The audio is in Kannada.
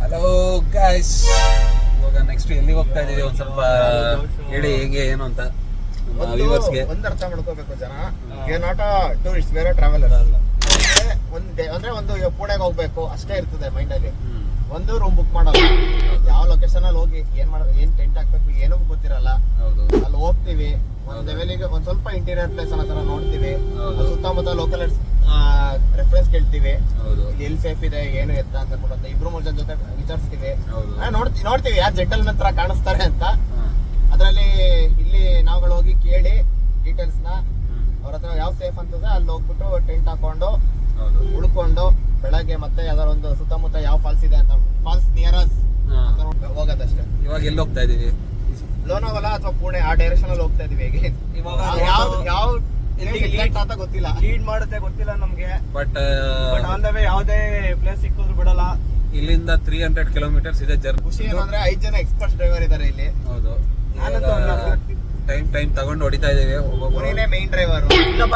ಹಲೋ ಗಾಯ್ಸ್, ಇವಾಗ ನೆಕ್ಸ್ಟ್ ಎಲ್ಲಿಗೆ ಹೋಗ್ತಾ ಇದೀವಿ ಒಂದ್ ಸ್ವಲ್ಪ ಹೇಳಿ ಹೇಗೆ ಏನು ಅಂತ ವ್ಯೂವರ್ಸ್ಗೆ. ಒಂದು ಅರ್ಥ ಮಾಡ್ಕೋಬೇಕು ಜನ, ಯು ನಾಟ್ ಅ ಟೂರಿಸ್ಟ್, ಬೇರೆ ಟ್ರಾವೆಲರ್ ಅಲ್ಲ. ಅಂದ್ರೆ ಒಂದು ಪುಣೆಗೆ ಹೋಗ್ಬೇಕು ಅಷ್ಟೇ ಇರ್ತದೆ ಮೈಂಡ್ ಅಲ್ಲಿ. ಒಂದು ರೂಮ್ ಬುಕ್ ಮಾಡಲ್ಲ, ಯಾವ ಲೊಕೇಶನ್ ಅಲ್ಲಿ ಹೋಗಿ ಏನ್ ಟೆಂಟ್ ಹಾಕ್ಬೇಕು ಏನೂ ಗೊತ್ತಿರಲ್ಲ. ಅಲ್ಲಿ ಹೋಗ್ತೀವಿ, ಒಂದ್ ಲೆವೆಲ್ಗೆ ಒಂದ್ ಸ್ವಲ್ಪ ಇಂಟೀರಿಯರ್ ಪ್ಲೇಸ್ ಅನ್ನೋ ನೋಡ್ತೀವಿ, ಸುತ್ತಮುತ್ತ ಲೋಕಲ್ ರೆಫರೆನ್ಸ್ ಕೇಳ್ತೀವಿ, ಎಲ್ಲಿ ಸೇಫ್ ಇದೆ ಏನು ಎತ್ತ ಅಂತ ಕೊಡುತ್ತೆ. ಇಬ್ರು ಮೂರ್ ಜನ ಜೊತೆ ವಿಚಾರಿಸ್ತೀವಿ, ನೋಡ್ತೀವಿ ಯಾರು ಜೆಂಟಲ್ಮನ್ ತರ ಕಾಣಿಸ್ತಾರೆ ಅಂತ. ಅದ್ರಲ್ಲಿ ಇಲ್ಲಿ ನಾವುಗಳು ಹೋಗಿ ಕೇಳಿ ಡೀಟೇಲ್ಸ್ ನ ಅವ್ರ ಹತ್ರ ಯಾವ ಸೇಫ್ ಅಂತದೆ ಅಲ್ಲಿ ಹೋಗ್ಬಿಟ್ಟು ಟೆಂಟ್ ಹಾಕೊಂಡು ಉಳ್ಕೊಂಡು ಬೆಳಗ್ಗೆ ಮತ್ತೆ ಯಾವ್ದಾರ ಒಂದು ಸುತ್ತಮುತ್ತ ಯಾವ ಫಾಲ್ಸ್ ಇದೆ ಅಂತ, ಫಾಲ್ಸ್ ನಿಯರಸ್ ಹೋಗೋದಷ್ಟೇ. ಇವಾಗ ಎಲ್ಲಿ ಹೋಗ್ತಾ ಇದೀವಿ? ಲೋನಾವಾಲಾ ಅಥವಾ ಪುಣೆ ಆ ಡೈರೆಕ್ಷನ್ ಅಲ್ಲಿ ಹೋಗ್ತಾ ಇದೀವಿ. ಇವಾಗ ಯಾವ ಅಂತ ಗೊತ್ತಿಲ್ಲ, ಲೀಡ್ ಮಾಡುತ್ತೆ ಗೊತ್ತಿಲ್ಲ ನಮ್ಗೆ. ಬಟ್ ಆನ್ ದ ವೇ ಯಾವ್ದೇ ಪ್ಲೇಸ್ ಸಿಕ್ಕಿದ್ರು ಬಿಡಲ್ಲ. ಇಲ್ಲಿಂದ 300 ಕಿಲೋಮೀಟರ್ಸ್ ಇದೆ ಜರ್ನಿ. ಖುಷಿ ಏನಂದ್ರೆ 5 ಜನ ಎಕ್ಸ್ಪರ್ಟ್ ಡ್ರೈವರ್ ಇದಾರೆ ಇಲ್ಲಿ. ಹೌದು, ಟೈಮ್ ತಗೊಂಡು ಹೊಡಿತಾ ಇದೀವಿ. ಪುಣೆನೇ ಮೇನ್ ಡ್ರೈವರ್.